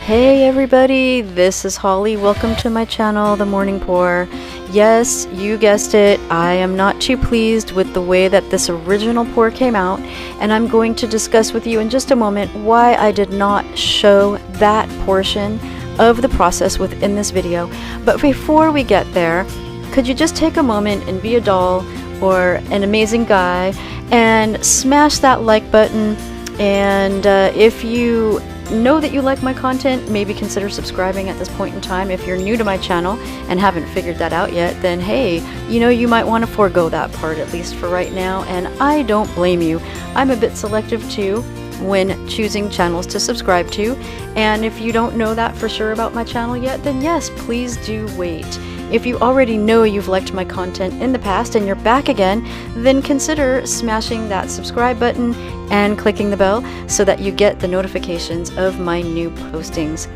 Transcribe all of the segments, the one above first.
Hey everybody, this is Holly. Welcome to my channel, The Morning Pour. Yes, you guessed it, I am not too pleased with the way that this original pour came out, and I'm going to discuss with you in just a moment why I did not show that portion of the process within this video. But before we get there, could you just take a moment and be a doll or an amazing guy and smash that like button, and if you know that you like my content, maybe consider subscribing at this point in time. If you're new to my channel and haven't figured that out yet, then hey, you might want to forego that part, at least for right now, and I don't blame you. I'm a bit selective too when choosing channels to subscribe to, and if you don't know that for sure about my channel yet, then yes, please do wait. If you already know you've liked my content in the past and you're back again, then consider smashing that subscribe button and clicking the bell so that you get the notifications of my new postings.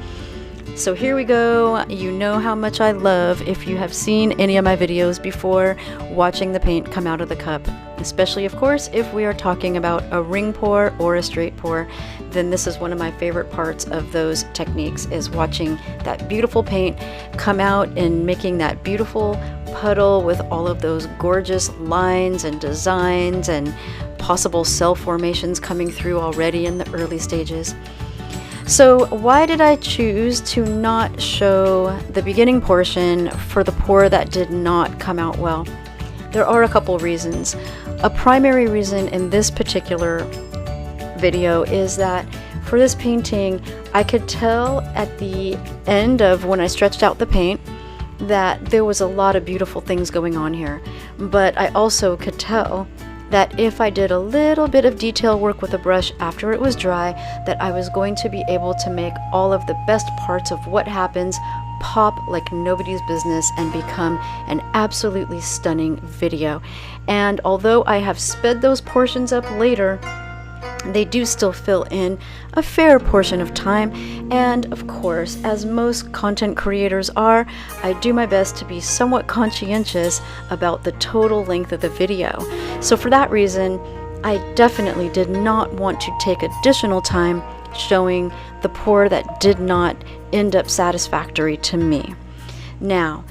So here we go. You know how much I love, if you have seen any of my videos before, watching the paint come out of the cup. Especially, of course, if we are talking about a ring pour or a straight pour, then this is one of my favorite parts of those techniques, is watching that beautiful paint come out and making that beautiful puddle with all of those gorgeous lines and designs and possible cell formations coming through already in the early stages. So why did I choose to not show the beginning portion for the pour that did not come out well? There are a couple reasons. A primary reason in this particular video is that for this painting, I could tell at the end of when I stretched out the paint that there was a lot of beautiful things going on here. But I also could tell that if I did a little bit of detail work with a brush after it was dry, that I was going to be able to make all of the best parts of what happens pop like nobody's business and become an absolutely stunning video. And although I have sped those portions up later, they do still fill in a fair portion of time, and of course, as most content creators are, I do my best to be somewhat conscientious about the total length of the video. So for that reason, I definitely did not want to take additional time showing the pour that did not end up satisfactory to me. Now,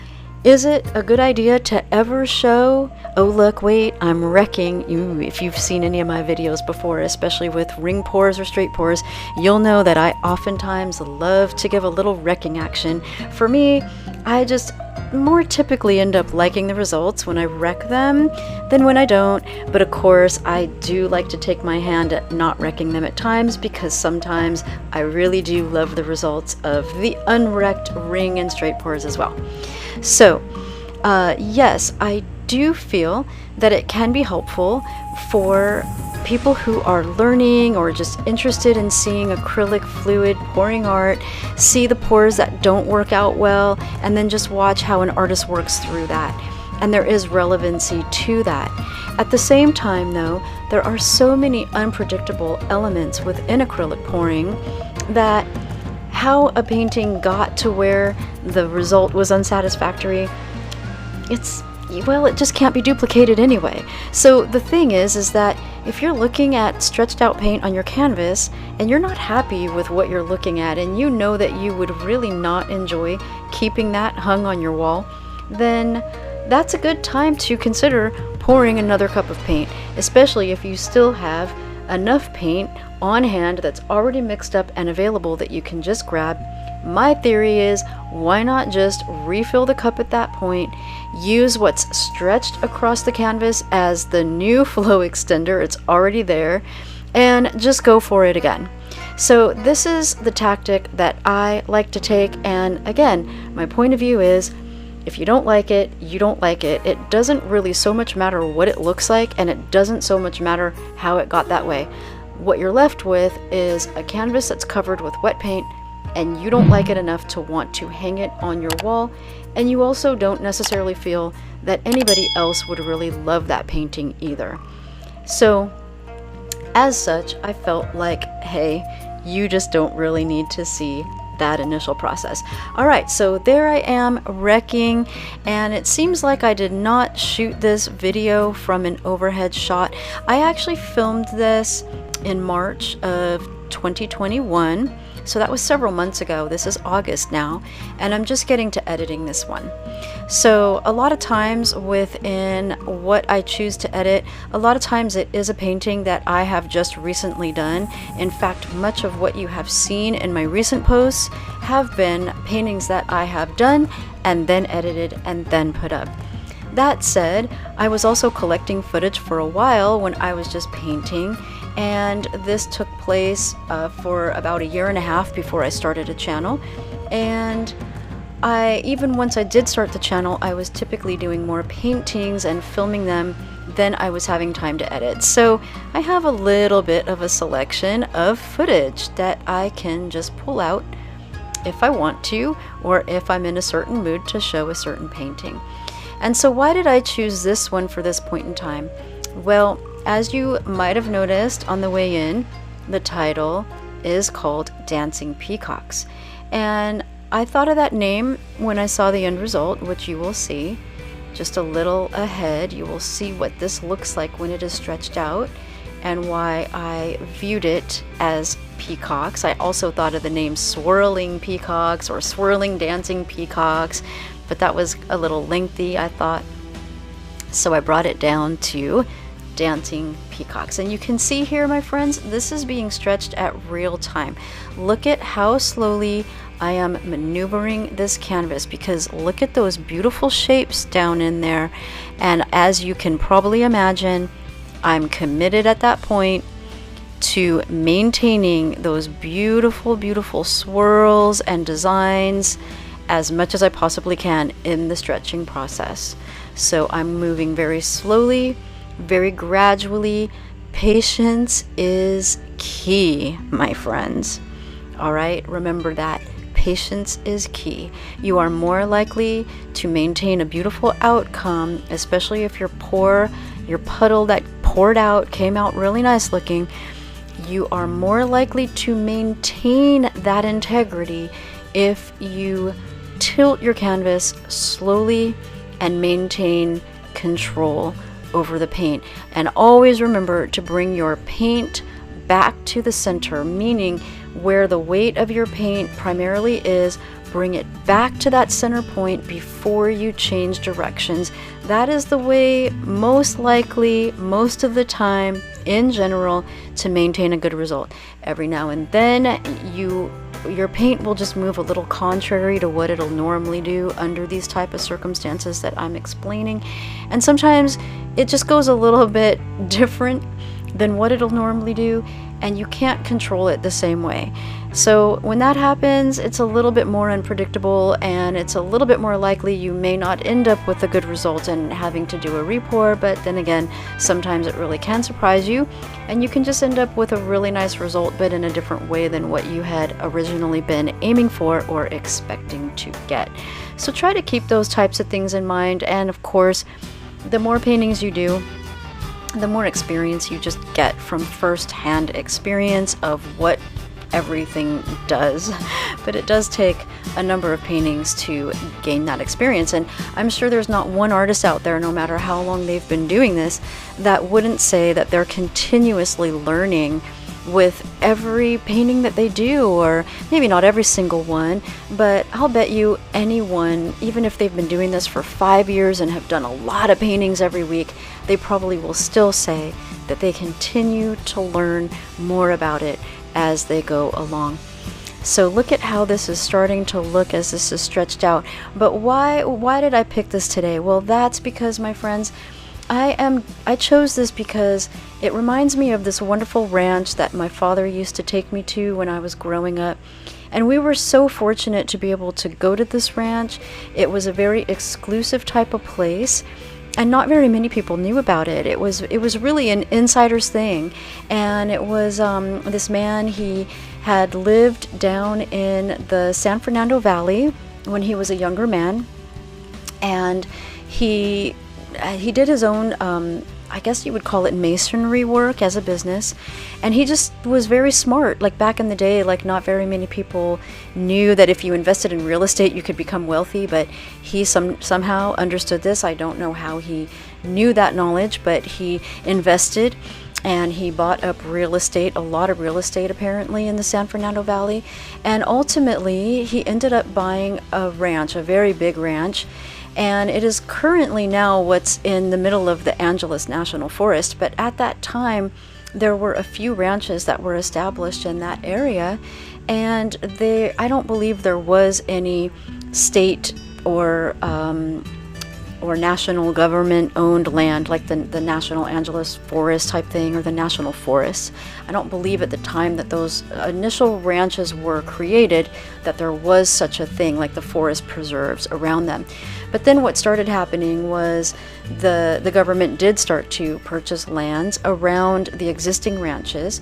is it a good idea to ever show, oh look, wait, I'm wrecking? If you've seen any of my videos before, especially with ring pours or straight pours, you'll know that I oftentimes love to give a little wrecking action. For me, I just more typically end up liking the results when I wreck them than when I don't, but of course I do like to take my hand at not wrecking them at times, because sometimes I really do love the results of the unwrecked ring and straight pours as well. So yes, I do feel that it can be helpful for people who are learning or just interested in seeing acrylic fluid pouring art, see the pours that don't work out well, and then just watch how an artist works through that. And there is relevancy to that. At the same time though, there are so many unpredictable elements within acrylic pouring that how a painting got to where the result was unsatisfactory, it just can't be duplicated anyway. So the thing is that if you're looking at stretched out paint on your canvas and you're not happy with what you're looking at, and you know that you would really not enjoy keeping that hung on your wall, then that's a good time to consider pouring another cup of paint, especially if you still have enough paint on hand that's already mixed up and available that you can just grab. My theory is, why not just refill the cup at that point, use what's stretched across the canvas as the new flow extender, it's already there, and just go for it again. So this is the tactic that I like to take, and again, my point of view is, if you don't like it, you don't like it. It doesn't really so much matter what it looks like, and it doesn't so much matter how it got that way. What you're left with is a canvas that's covered with wet paint, and you don't like it enough to want to hang it on your wall, and you also don't necessarily feel that anybody else would really love that painting either. So as such, I felt like, hey, you just don't really need to see that initial process. Alright, so there I am wrecking, and it seems like I did not shoot this video from an overhead shot. I actually filmed this in March of 2021. So that was several months ago. This is August now, and I'm just getting to editing this one. So a lot of times within what I choose to edit, a lot of times it is a painting that I have just recently done. In fact, much of what you have seen in my recent posts have been paintings that I have done and then edited and then put up. That said, I was also collecting footage for a while when I was just painting, and this took place for about a year and a half before I started a channel. And even once I did start the channel, I was typically doing more paintings and filming them than I was having time to edit. So I have a little bit of a selection of footage that I can just pull out if I want to, or if I'm in a certain mood to show a certain painting. And so why did I choose this one for this point in time? Well, as you might have noticed on the way in, the title is called Dancing Peacocks. And I thought of that name when I saw the end result, which you will see just a little ahead. You will see what this looks like when it is stretched out and why I viewed it as peacocks. I also thought of the name Swirling Peacocks or Swirling Dancing Peacocks, but that was a little lengthy, I thought. So I brought it down to Dancing Peacocks. And you can see here, my friends, this is being stretched at real time. Look at how slowly I am maneuvering this canvas, because look at those beautiful shapes down in there. And as you can probably imagine, I'm committed at that point to maintaining those beautiful, beautiful swirls and designs as much as I possibly can in the stretching process. So I'm moving very slowly, very gradually. Patience is key, my friends. All right, remember that. Patience is key. You are more likely to maintain a beautiful outcome, especially if your puddle that poured out came out really nice looking. You are more likely to maintain that integrity if you tilt your canvas slowly and maintain control over the paint. And always remember to bring your paint back to the center, meaning where the weight of your paint primarily is, bring it back to that center point before you change directions. That is the way, most likely, most of the time, in general, to maintain a good result. Every now and then, your paint will just move a little contrary to what it'll normally do under these type of circumstances that I'm explaining. And sometimes it just goes a little bit different than what it'll normally do, and you can't control it the same way. So when that happens, it's a little bit more unpredictable, and it's a little bit more likely you may not end up with a good result and having to do a repour. But then again, sometimes it really can surprise you, and you can just end up with a really nice result, but in a different way than what you had originally been aiming for or expecting to get. So try to keep those types of things in mind. And of course, the more paintings you do, the more experience you just get from first-hand experience of what everything does. But it does take a number of paintings to gain that experience. And I'm sure there's not one artist out there, no matter how long they've been doing this, that wouldn't say that they're continuously learning with every painting that they do, or maybe not every single one, but I'll bet you anyone, even if they've been doing this for 5 years and have done a lot of paintings every week, they probably will still say that they continue to learn more about it as they go along. So look at how this is starting to look as this is stretched out. But why did I pick this today? Well, that's because, my friends, I chose this because it reminds me of this wonderful ranch that my father used to take me to when I was growing up. And we were so fortunate to be able to go to this ranch. It was a very exclusive type of place, and not very many people knew about it. It was really an insider's thing. And it was this man, he had lived down in the San Fernando Valley when he was a younger man, and he did his own, I guess you would call it masonry work as a business. And he just was very smart. Like back in the day, like not very many people knew that if you invested in real estate, you could become wealthy. But he somehow understood this. I don't know how he knew that knowledge, but he invested and he bought up real estate, a lot of real estate apparently in the San Fernando Valley, and ultimately he ended up buying a ranch, a very big ranch, and it is currently now what's in the middle of the Angeles National Forest. But at that time there were a few ranches that were established in that area, and I don't believe there was any state or national government owned land like the National Angeles Forest type thing, or the National Forests. I don't believe at the time that those initial ranches were created that there was such a thing like the forest preserves around them. But then what started happening was the government did start to purchase lands around the existing ranches.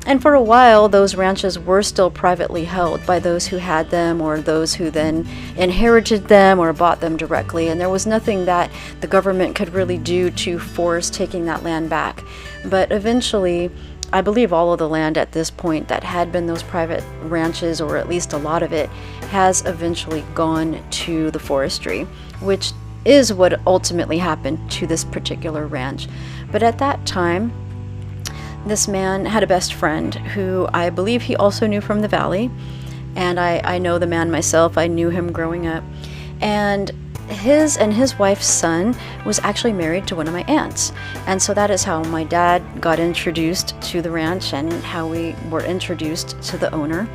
And for a while, those ranches were still privately held by those who had them, or those who then inherited them or bought them directly. And there was nothing that the government could really do to force taking that land back. But eventually, I believe all of the land at this point that had been those private ranches, or at least a lot of it, has eventually gone to the forestry, which is what ultimately happened to this particular ranch. But at that time, this man had a best friend who I believe he also knew from the valley, and I know the man myself. I knew him growing up, and his wife's son was actually married to one of my aunts, and so that is how my dad got introduced to the ranch and how we were introduced to the owner.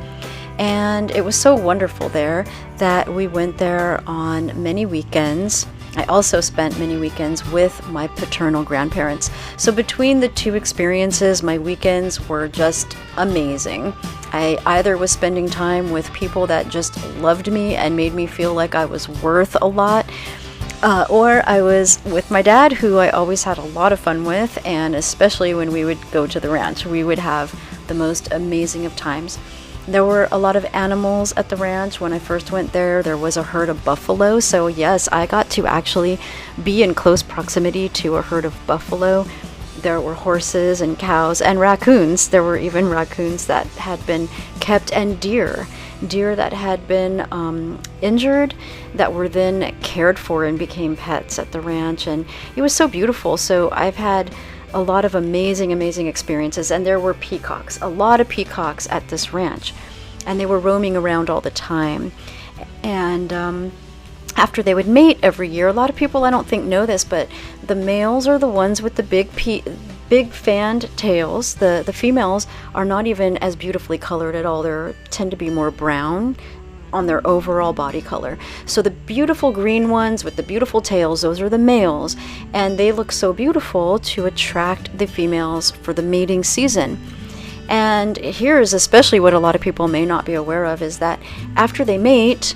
And it was so wonderful there that we went there on many weekends. I also spent many weekends with my paternal grandparents. So between the two experiences, my weekends were just amazing. I either was spending time with people that just loved me and made me feel like I was worth a lot, or I was with my dad, who I always had a lot of fun with, and especially when we would go to the ranch, we would have the most amazing of times. There were a lot of animals at the ranch. When I first went there, there was a herd of buffalo. So yes, I got to actually be in close proximity to a herd of buffalo. There were horses and cows and raccoons. There were even raccoons that had been kept, and deer that had been injured, that were then cared for and became pets at the ranch. And it was so beautiful. So I've had a lot of amazing experiences. And there were peacocks, a lot of peacocks at this ranch, and they were roaming around all the time. And after they would mate every year, a lot of people I don't think know this, but the males are the ones with the big fanned tails. The females are not even as beautifully colored at all. They tend to be more brown on their overall body color. So the beautiful green ones with the beautiful tails, those are the males, and they look so beautiful to attract the females for the mating season. And here's especially what a lot of people may not be aware of, is that after they mate,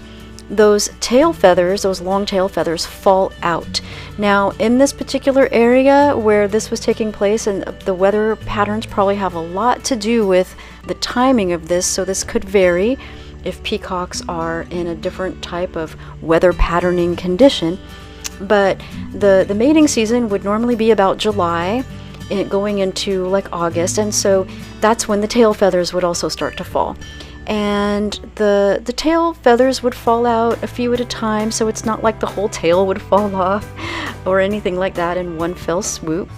those tail feathers, those long tail feathers, fall out. Now, in this particular area where this was taking place, and the weather patterns probably have a lot to do with the timing of this, so this could vary if peacocks are in a different type of weather patterning condition. But the mating season would normally be about July, going into like August, and so that's when the tail feathers would also start to fall. And the tail feathers would fall out a few at a time, so it's not like the whole tail would fall off or anything like that in one fell swoop.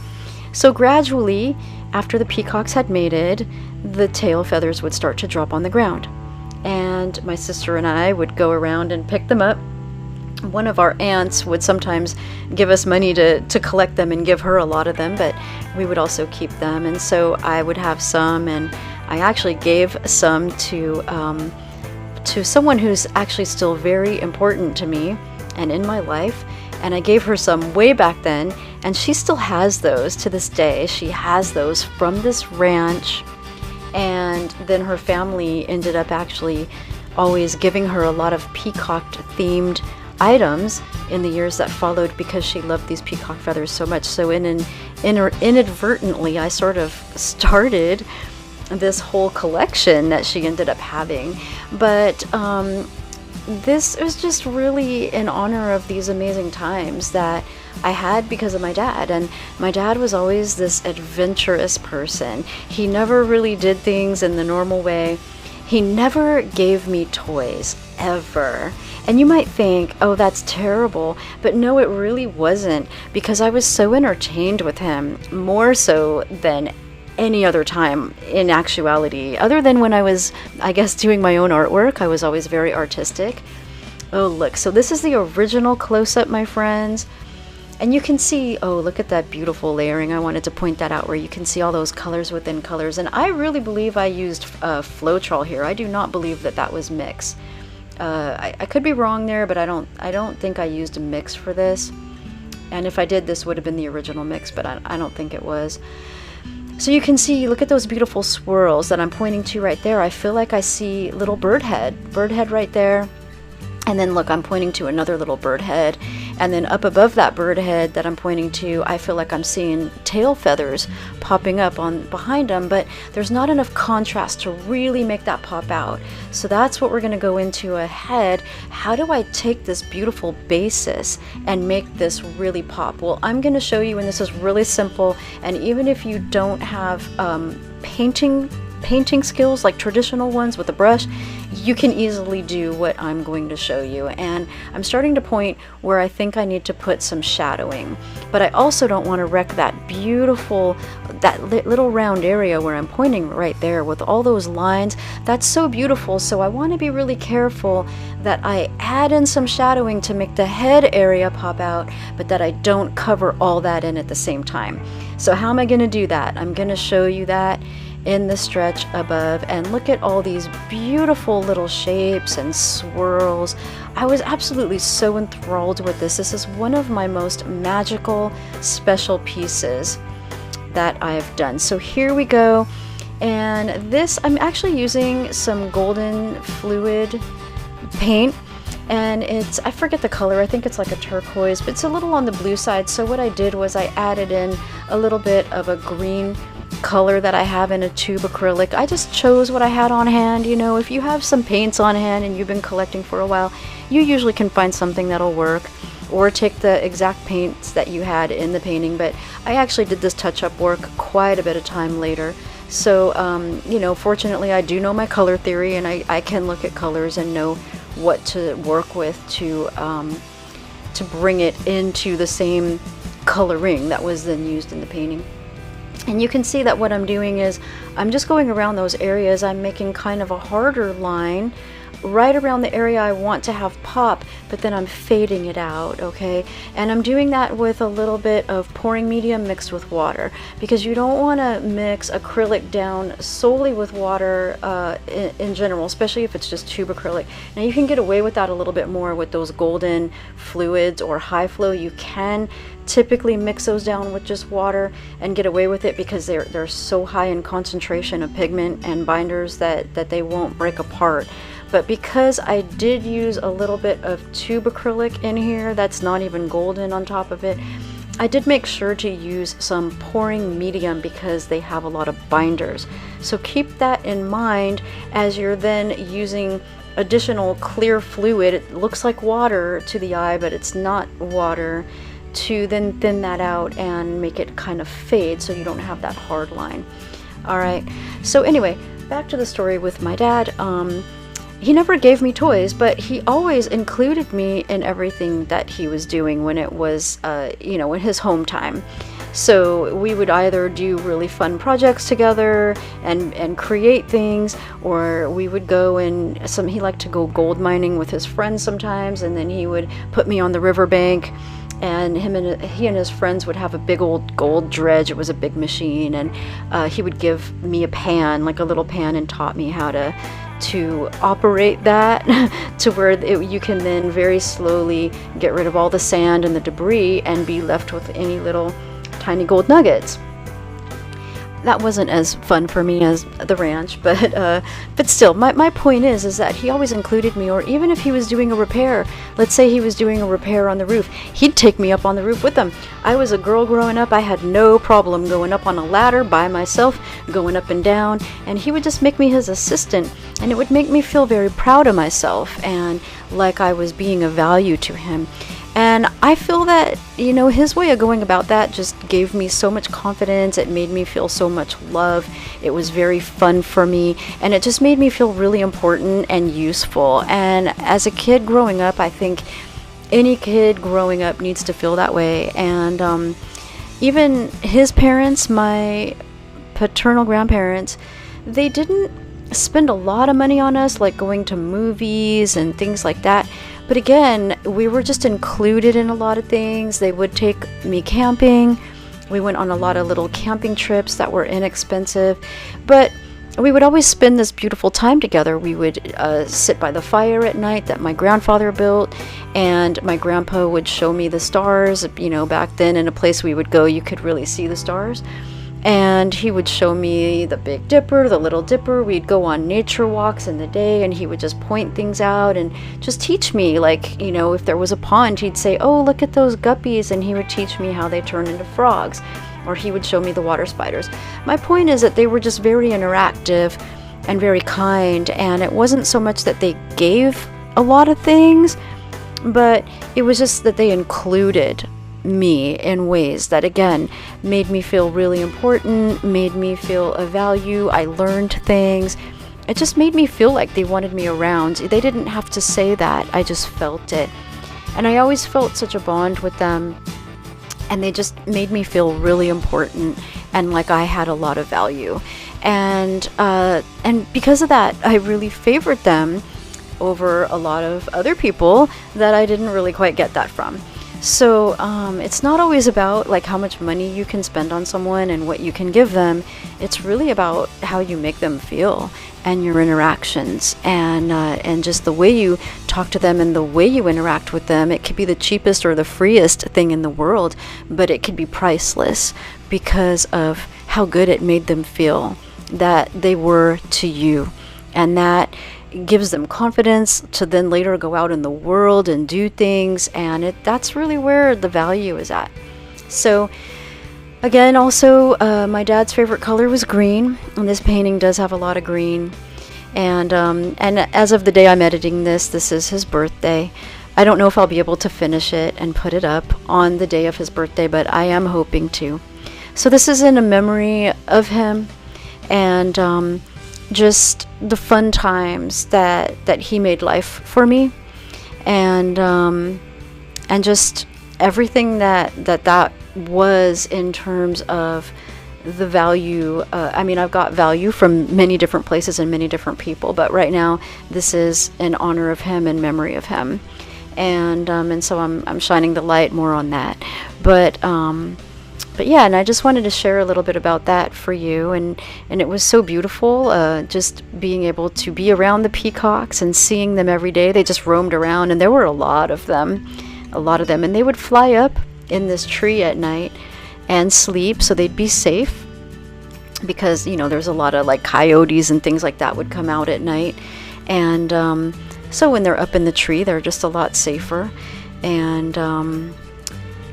So gradually, after the peacocks had mated, the tail feathers would start to drop on the ground. And my sister and I would go around and pick them up. One of our aunts would sometimes give us money to collect them and give her a lot of them, but we would also keep them. And so I would have some, and I actually gave some to someone who's actually still very important to me and in my life. And I gave her some way back then, and she still has those to this day. She has those from this ranch. And then her family ended up actually always giving her a lot of peacock-themed items in the years that followed, because she loved these peacock feathers so much. So inadvertently, I sort of started this whole collection that she ended up having. But this was just really in honor of these amazing times that I had because of my dad. And my dad was always this adventurous person. He never really did things in the normal way. He never gave me toys, ever. And you might think, oh, that's terrible. But no, it really wasn't, because I was so entertained with him, more so than any other time in actuality, other than when I was, I guess, doing my own artwork. I was always very artistic. Oh, look, so this is the original close-up, my friends. And you can see, oh, look at that beautiful layering. I wanted to point that out, where you can see all those colors within colors. And I really believe I used Floetrol here. I do not believe that that was mix. I could be wrong there, but I don't think I used a mix for this. And if I did, this would have been the original mix, but I don't think it was. So you can see, look at those beautiful swirls that I'm pointing to right there. I feel like I see little bird head right there. And then look, I'm pointing to another little bird head. And then up above that bird head that I'm pointing to, I feel like I'm seeing tail feathers popping up on behind them, but there's not enough contrast to really make that pop out. So that's what we're going to go into ahead. How do I take this beautiful basis and make this really pop? Well, I'm going to show you, and this is really simple. And even if you don't have painting skills like traditional ones with a brush, you can easily do what I'm going to show you. And I'm starting to point where I think I need to put some shadowing, but I also don't want to wreck that beautiful, that little round area where I'm pointing right there with all those lines. That's so beautiful. So I want to be really careful that I add in some shadowing to make the head area pop out, but that I don't cover all that in at the same time. So how am I going to do that? I'm going to show you that in the stretch above. And look at all these beautiful little shapes and swirls. I was absolutely so enthralled with this. This is one of my most magical special pieces that I've done. So here we go. And this, I'm actually using some golden fluid paint, and it's, I forget the color, I think it's like a turquoise, but it's a little on the blue side. So what I did was I added in a little bit of a green color that I have in a tube acrylic. I just chose what I had on hand. You know, if you have some paints on hand and you've been collecting for a while, you usually can find something that'll work, or take the exact paints that you had in the painting. But I actually did this touch-up work quite a bit of time later. So, you know, fortunately I do know my color theory, and I can look at colors and know what to work with to bring it into the same coloring that was then used in the painting. And you can see that what I'm doing is I'm just going around those areas. I'm making kind of a harder line right around the area I want to have pop, but then I'm fading it out, okay? And I'm doing that with a little bit of pouring medium mixed with water, because you don't want to mix acrylic down solely with water in general, especially if it's just tube acrylic. Now you can get away with that a little bit more with those golden fluids or high flow. You can typically mix those down with just water and get away with it, because they're so high in concentration of pigment and binders that they won't break apart. But because I did use a little bit of tube acrylic in here that's not even golden on top of it, I did make sure to use some pouring medium, because they have a lot of binders. So keep that in mind as you're then using additional clear fluid. It looks like water to the eye, but it's not water, to then thin that out and make it kind of fade so you don't have that hard line. All right, so anyway, back to the story with my dad. He never gave me toys, but he always included me in everything that he was doing when it was, you know, in his home time. So we would either do really fun projects together and create things, or we would go and he liked to go gold mining with his friends sometimes, and then he would put me on the riverbank, and he and his friends would have a big old gold dredge. It was a big machine, and he would give me a pan, like a little pan, and taught me how to operate that to where you can then very slowly get rid of all the sand and the debris and be left with any little tiny gold nuggets. That wasn't as fun for me as the ranch, but still, my point is that he always included me. Or even if he was doing a repair, let's say he was doing a repair on the roof, he'd take me up on the roof with him. I was a girl growing up. I had no problem going up on a ladder by myself, going up and down, and he would just make me his assistant, and it would make me feel very proud of myself and like I was being of value to him. And I feel that, you know, his way of going about that just gave me so much confidence. It made me feel so much love. It was very fun for me, and it just made me feel really important and useful. And as a kid growing up, I think any kid growing up needs to feel that way. And even his parents, my paternal grandparents, they didn't spend a lot of money on us, like going to movies and things like that. But again, we were just included in a lot of things. They would take me camping. We went on a lot of little camping trips that were inexpensive, but we would always spend this beautiful time together. We would sit by the fire at night that my grandfather built, and my grandpa would show me the stars. You know, back then in a place we would go, you could really see the stars. And he would show me the Big Dipper, the Little Dipper. We'd go on nature walks in the day, and he would just point things out and just teach me, like, you know, if there was a pond, he'd say, oh, look at those guppies, and he would teach me how they turn into frogs, or he would show me the water spiders. My point is that they were just very interactive and very kind, and it wasn't so much that they gave a lot of things, but it was just that they included me in ways that, again, made me feel really important, made me feel of value. I learned things. It just made me feel like they wanted me around. They didn't have to say that. I just felt it. And I always felt such a bond with them. And they just made me feel really important and like I had a lot of value. And because of that, I really favored them over a lot of other people that I didn't really quite get that from. So it's not always about like how much money you can spend on someone and what you can give them. It's really about how you make them feel and your interactions and just the way you talk to them and the way you interact with them. It could be the cheapest or the freest thing in the world, but it could be priceless because of how good it made them feel that they were to you. And that gives them confidence to then later go out in the world and do things, and that's really where the value is at. So again, also my dad's favorite color was green, and this painting does have a lot of green. And as of the day I'm editing this is his birthday. I don't know if I'll be able to finish it and put it up on the day of his birthday, but I am hoping to. So this is in a memory of him, and just the fun times that he made life for me, and just everything that was in terms of the value. I mean, I've got value from many different places and many different people, but right now this is in honor of him and memory of him, and so I'm shining the light more on that. But yeah, and I just wanted to share a little bit about that for you, and it was so beautiful, just being able to be around the peacocks and seeing them every day. They just roamed around, and there were a lot of them, and they would fly up in this tree at night and sleep, so they'd be safe, because, you know, there's a lot of like coyotes and things like that would come out at night, and so when they're up in the tree, they're just a lot safer, and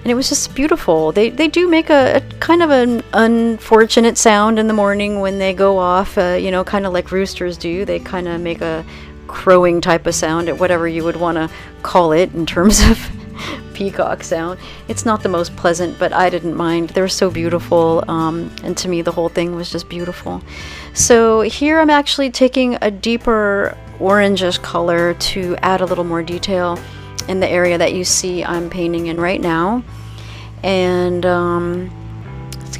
it was just beautiful. They do make a kind of an unfortunate sound in the morning when they go off, you know, kind of like roosters do. They kind of make a crowing type of sound, at whatever you would want to call it in terms of peacock sound. It's not the most pleasant, but I didn't mind. They're so beautiful, and to me the whole thing was just beautiful. So here I'm actually taking a deeper orangish color to add a little more detail in the area that you see I'm painting in right now, and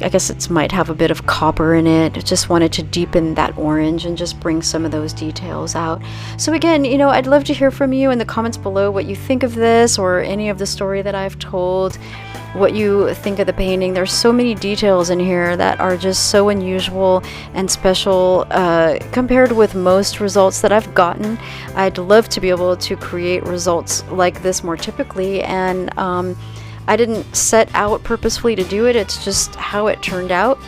I guess it might have a bit of copper in it. I just wanted to deepen that orange and just bring some of those details out. So again, you know, I'd love to hear from you in the comments below what you think of this or any of the story that I've told, what you think of the painting. There's so many details in here that are just so unusual and special compared with most results that I've gotten. I'd love to be able to create results like this more typically, and I didn't set out purposefully to do it. It's just how it turned out.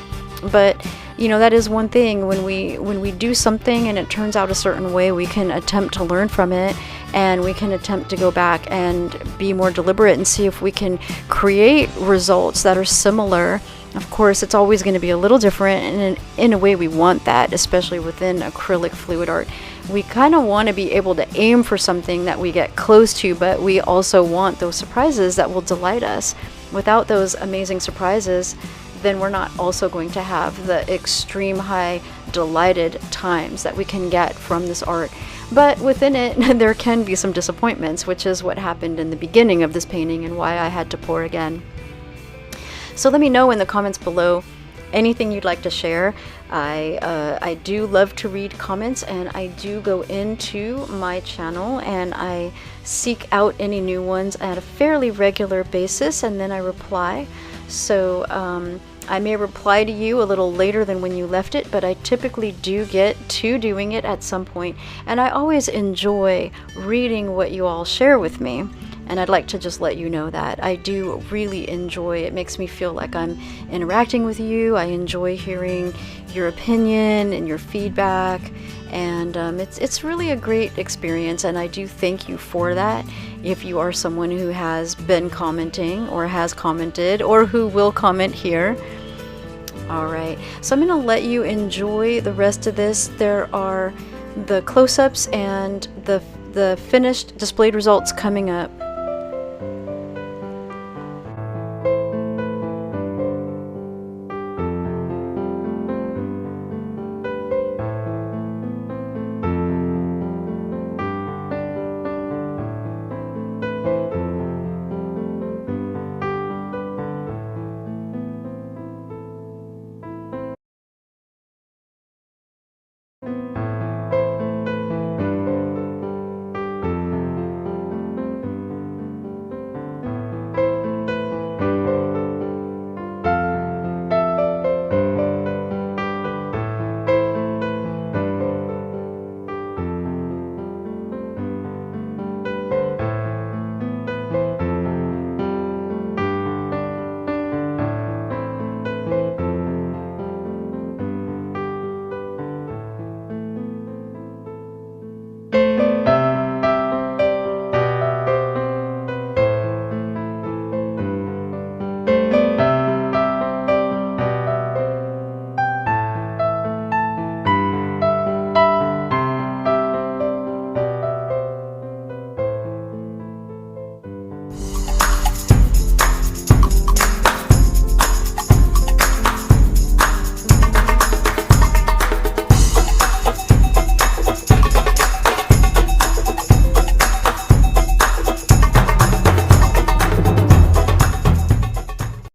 But you know, that is one thing. When we do something and it turns out a certain way, we can attempt to learn from it, and we can attempt to go back and be more deliberate and see if we can create results that are similar. Of course, it's always going to be a little different, and in a way we want that, especially within acrylic fluid art. We kind of want to be able to aim for something that we get close to, but we also want those surprises that will delight us. Without those amazing surprises, then we're not also going to have the extreme high delighted times that we can get from this art. But within it, there can be some disappointments, which is what happened in the beginning of this painting and why I had to pour again. So let me know in the comments below anything you'd like to share. I do love to read comments, and I do go into my channel and I seek out any new ones at a fairly regular basis, and then I reply. So I may reply to you a little later than when you left it, but I typically do get to doing it at some point, and I always enjoy reading what you all share with me. And I'd like to just let you know that I do really enjoy it. It makes me feel like I'm interacting with you. I enjoy hearing your opinion and your feedback, and it's really a great experience, and I do thank you for that. If you are someone who has been commenting or has commented or who will comment here. Alright, so I'm going to let you enjoy the rest of this. There are the close-ups and the finished displayed results coming up.